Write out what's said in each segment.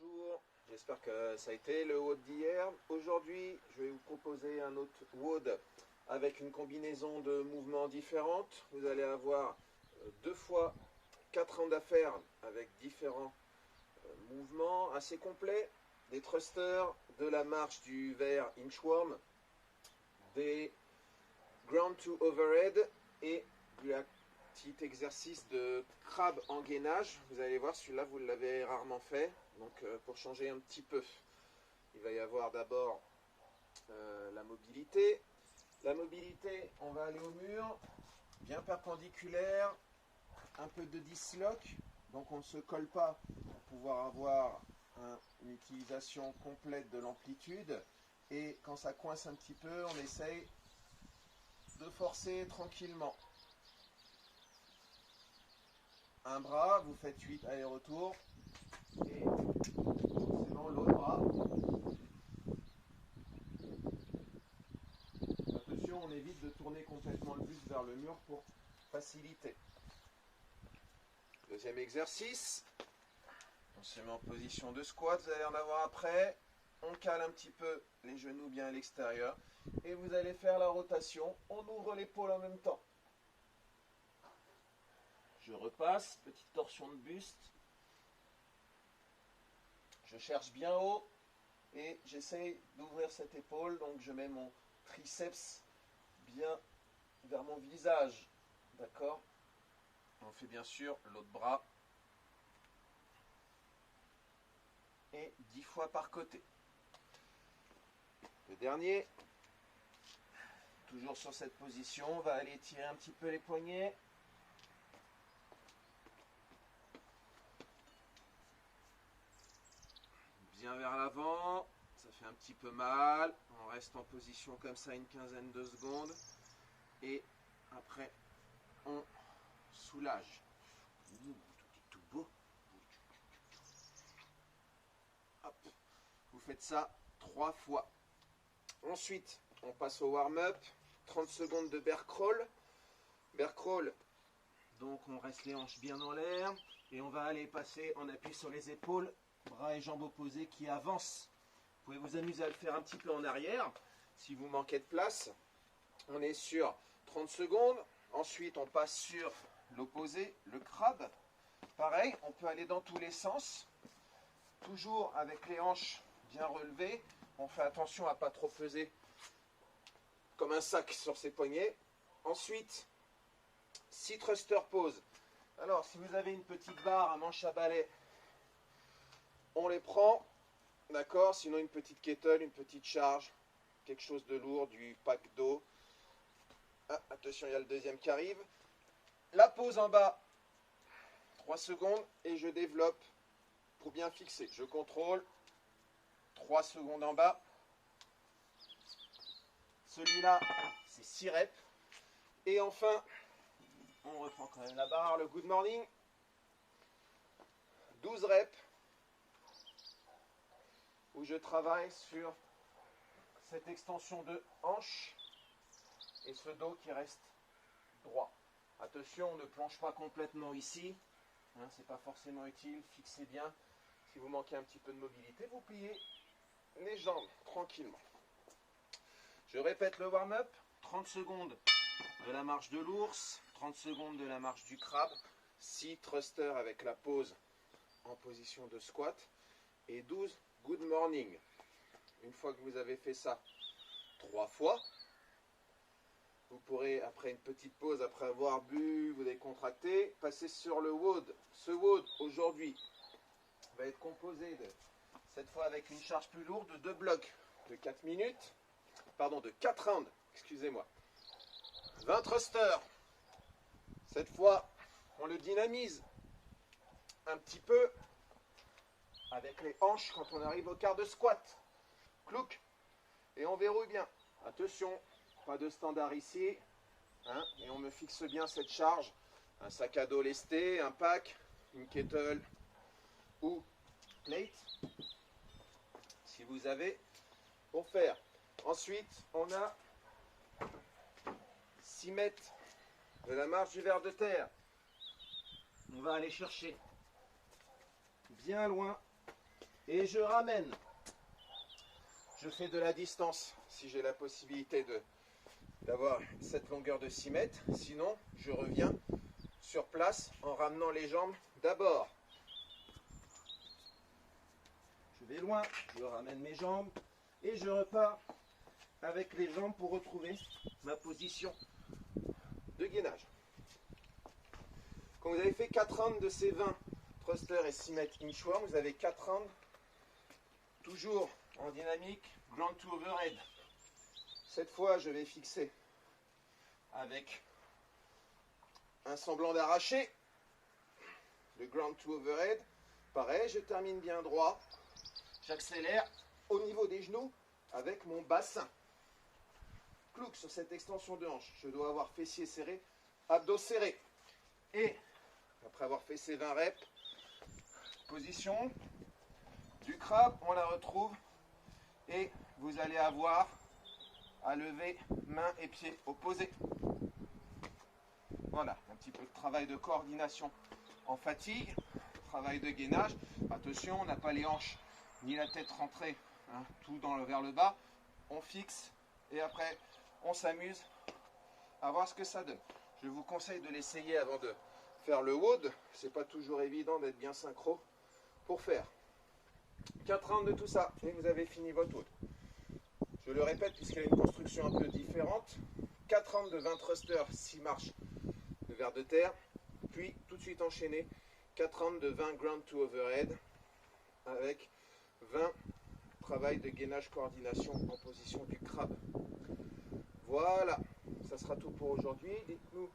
Bonjour, j'espère que ça a été le WOD d'hier. Aujourd'hui, je vais vous proposer un autre WOD avec une combinaison de mouvements différentes. Vous allez avoir 2 fois 4 rounds d'affaires avec différents mouvements assez complets. Des thrusters, de la marche du verre inchworm, des ground to overhead et du petit exercice de crabe en gainage. Vous allez voir, celui-là, vous l'avez rarement fait. Donc, pour changer un petit peu, il va y avoir d'abord la mobilité. La mobilité, on va aller au mur, bien perpendiculaire, un peu de dislock. Donc, on ne se colle pas pour pouvoir avoir une utilisation complète de l'amplitude. Et quand ça coince un petit peu, on essaye de forcer tranquillement. Un bras, vous faites 8 allers-retours et forcément l'autre bras. Attention, on évite de tourner complètement le buste vers le mur pour faciliter. Deuxième exercice, on se met en position de squat, vous allez en avoir après. On cale un petit peu les genoux bien à l'extérieur et vous allez faire la rotation. On ouvre l'épaule en même temps. Je repasse, petite torsion de buste. Je cherche bien haut et j'essaye d'ouvrir cette épaule. Donc je mets mon triceps bien vers mon visage. D'accord? On fait bien sûr l'autre bras. Et 10 fois par côté. Le dernier, toujours sur cette position, on va aller tirer un petit peu les poignets. Bien vers l'avant, ça fait un petit peu mal. On reste en position comme ça une quinzaine de secondes. Et après, on soulage. Tout est tout beau. Hop. Vous faites ça 3 fois. Ensuite, on passe au warm-up. 30 secondes de bear crawl. Bear crawl, donc on reste les hanches bien en l'air. Et on va aller passer en appui sur les épaules. Bras et jambes opposés qui avancent. Vous pouvez vous amuser à le faire un petit peu en arrière. Si vous manquez de place, on est sur 30 secondes. Ensuite, on passe sur l'opposé, le crabe. Pareil, on peut aller dans tous les sens. Toujours avec les hanches bien relevées. On fait attention à ne pas trop peser comme un sac sur ses poignets. Ensuite, 6 thruster pose. Alors, si vous avez une petite barre à manche à balai, on les prend, d'accord? Sinon, une petite kettle, une petite charge, quelque chose de lourd, du pack d'eau. Ah, attention, il y a le deuxième qui arrive. La pause en bas, 3 secondes, et je développe pour bien fixer. Je contrôle, 3 secondes en bas. Celui-là, c'est 6 reps. Et enfin, on reprend quand même la barre, le good morning. 12 reps. Où je travaille sur cette extension de hanche et ce dos qui reste droit. Attention, on ne plonge pas complètement ici, hein, c'est pas forcément utile, fixez bien. Si vous manquez un petit peu de mobilité, vous pliez les jambes tranquillement. Je répète le warm-up, 30 secondes de la marche de l'ours, 30 secondes de la marche du crabe, 6 thrusters avec la pause en position de squat et 12 good morning. Une fois que vous avez fait ça 3 fois, vous pourrez, après une petite pause, après avoir bu, vous décontracter, passer sur le WOD. Ce WOD, aujourd'hui, va être composé cette fois avec une charge plus lourde, de 2 blocs de 4 minutes, pardon, de 4 rounds, excusez-moi. 20 thrusters. Cette fois, on le dynamise un petit peu avec les hanches quand on arrive au quart de squat. Clouc. Et on verrouille bien. Attention, pas de standard ici. Hein, et on me fixe bien cette charge. Un sac à dos lesté, un pack, une kettle ou plate. Si vous avez pour faire. Ensuite, on a 6 mètres de la marche du ver de terre. On va aller chercher bien loin Et je ramène. Je fais de la distance si j'ai la possibilité d'avoir cette longueur de 6 mètres. Sinon, je reviens sur place en ramenant les jambes d'abord. Je vais loin, je ramène mes jambes et je repars avec les jambes pour retrouver ma position de gainage. Quand vous avez fait 4 rounds de ces 20 thrusters et 6 mètres inchworm, vous avez 4 rounds toujours en dynamique ground to overhead. Cette fois, je vais fixer avec un semblant d'arraché le ground to overhead. Pareil, je termine bien droit. J'accélère au niveau des genoux avec mon bassin. Clouk sur cette extension de hanche. Je dois avoir fessiers serrés, abdos serrés. Et après avoir fait ces 20 reps, position du crabe, on la retrouve. Et vous allez avoir à lever mains et pieds opposés. Voilà, un petit peu de travail de coordination en fatigue, travail de gainage. Attention, on n'a pas les hanches ni la tête rentrée, hein, tout vers le bas. On fixe et après on s'amuse à voir ce que ça donne. Je vous conseille de l'essayer avant de faire le WOD. C'est pas toujours évident d'être bien synchro pour faire 4 rounds de tout ça et vous avez fini votre WOD. Je le répète puisqu'il y a une construction un peu différente. 4 rounds de 20 thrusters, 6 marches de vers de terre, puis tout de suite enchaîner 4 rounds de 20 ground to overhead avec 20 travail de gainage coordination en position du crabe. Voilà, ça sera tout pour aujourd'hui. Dites-nous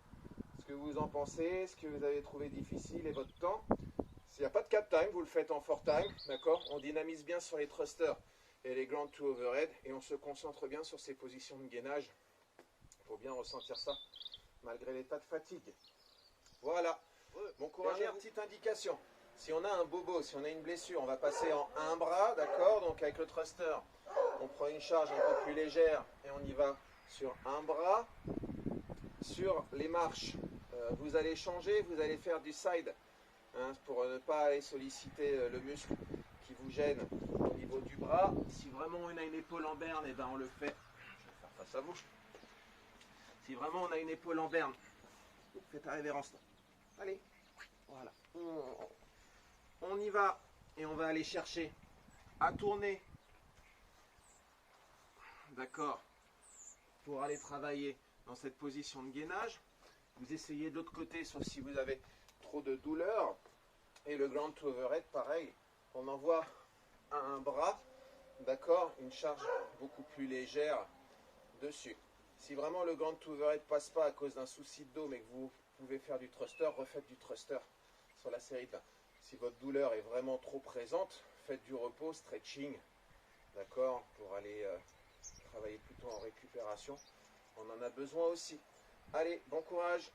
ce que vous en pensez, ce que vous avez trouvé difficile et votre temps. S'il n'y a pas de cap time, vous le faites en 4 time, d'accord? On dynamise bien sur les thrusters et les ground to overhead et on se concentre bien sur ces positions de gainage pour bien ressentir ça malgré l'état de fatigue. Voilà, bon courage. Dernière petite indication, si on a un bobo, si on a une blessure, on va passer en un bras, d'accord? Donc avec le thruster, on prend une charge un peu plus légère et on y va sur un bras. Sur les marches, vous allez changer, vous allez faire du side, hein, pour ne pas aller solliciter le muscle qui vous gêne au niveau du bras. Si vraiment on a une épaule en berne, et ben on le fait. Je vais faire face à vous. Si vraiment on a une épaule en berne, faites la révérence là. Allez, voilà. On y va et on va aller chercher à tourner. D'accord. Pour aller travailler dans cette position de gainage. Vous essayez de l'autre côté, sauf si vous avez trop de douleur. Et le ground to overhead, pareil. On envoie à un bras, d'accord, une charge beaucoup plus légère dessus. Si vraiment le ground to overhead passe pas à cause d'un souci de dos, mais que vous pouvez faire du thruster, refaites du thruster sur la série de 20. Si votre douleur est vraiment trop présente, faites du repos, stretching, d'accord, pour aller travailler plutôt en récupération. On en a besoin aussi. Allez, bon courage!